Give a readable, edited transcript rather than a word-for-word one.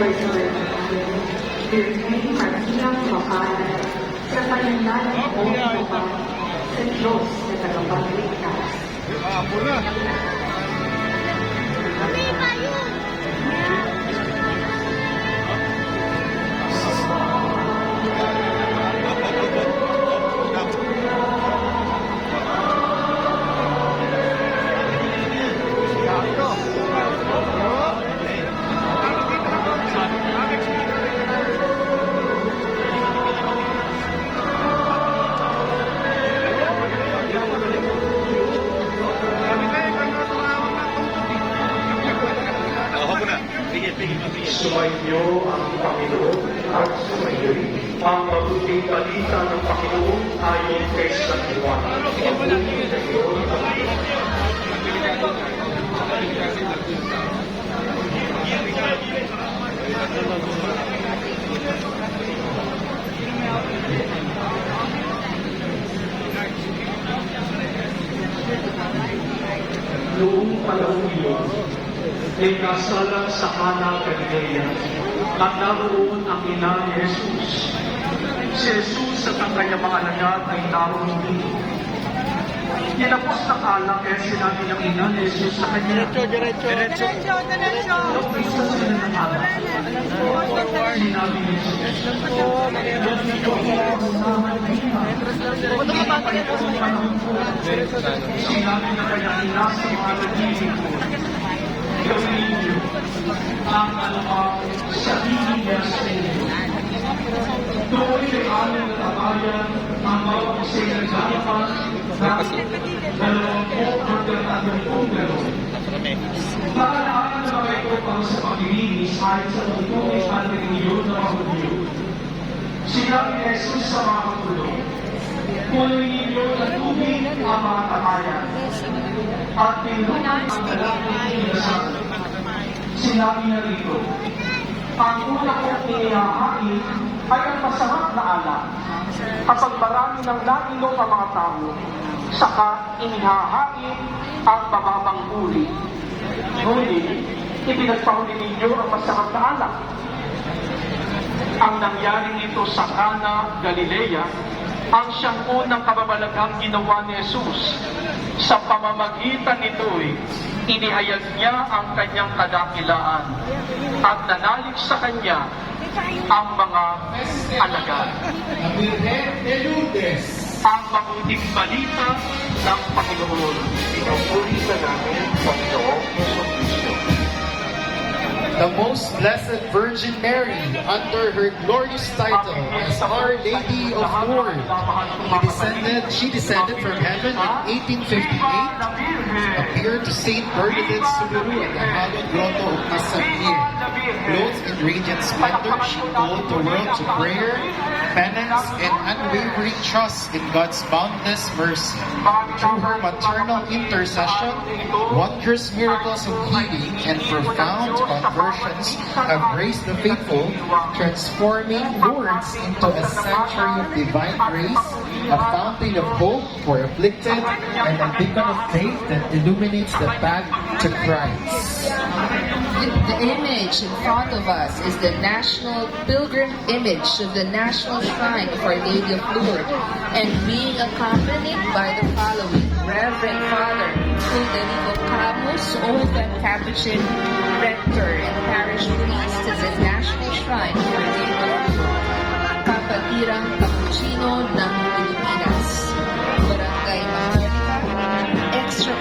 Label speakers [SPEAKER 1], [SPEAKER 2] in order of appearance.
[SPEAKER 1] Supervisor Virgen Martina Macalan, sa pananalig o kapag sa Diyos na tagapagligtas.
[SPEAKER 2] Sumainyo ang Panginoon at sumainyo'y ang mabuting balita ng Panginoon ayon kay San Juan. Mabuting kayo noong panahon iyon, ay kasalang sa Cana, Galilea, at naroon ang ina ni Jesus. Si Jesus at ang kanyang mga alagad ay naroon dito. Tinapos na Cana kaya sinabi ng ina ni Jesus sa kanya. Diretso. Nagpisa sila ng alak. Sinabi ni Jesus. Sinabi na kanyang ina sa mga nagiging ko. Gawin niyo ang anumang sabihin niya sa inyo. Doon ay aming natabayan ang bawat isang nagsalapan ng 20 gano'n. Paalala na mga ito para sa paglilinis ay sa tuntungan at reliyon ng mga Hudyo. Sinabi ni Jesus sa mga katulong, kunin ninyo ng tubig ang mga tabayan at pinunan ang dalagang inasal. Sinabi na rito, ang una kong inihahain ay ang masarap na alak. Kapag marami ng nainom ang mga tao, saka inihahain ang mababang uri. Ngunit, ipinagpahuli ninyo ang masarap na alak. Ang nangyari nito sa Cana, Galilea, ang siyang unang kababalaghang ginawa ni Jesus. Sa pamamagitan nito'y inihayag niya ang kanyang kadakilaan at nanalig sa kanya ang mga alagad. Ang mabuting balita ng Panginoon. Pinupuri ka namin, Panginoong Jesucristo.
[SPEAKER 3] The Most Blessed Virgin Mary, under her glorious title as Our Lady of Lourdes, she descended from heaven in 1858, appeared to Saint Bernadette Soubirous at the hallowed grotto of Massabier. Clothed in radiant splendor, she called the world to prayer, penance, and unwavering trust in God's boundless mercy. Through her maternal intercession, wondrous miracles of healing and profound conversions have raised the faithful, transforming Lourdes into a sanctuary of divine grace, a fountain of hope for afflicted, and a beacon of faith that illuminates the path to Christ.
[SPEAKER 4] The image in front of us is the national pilgrim image of the National Shrine of Our Lady of Lourdes, and being accompanied by the following: Reverend Father Federico Camus, Old and Capuchin Rector and Parish Priest of the National Shrine of Our Lady of Lourdes, Kapatirang Capuchino ng Pilipinas, Barangay Maharlika, Extraordinary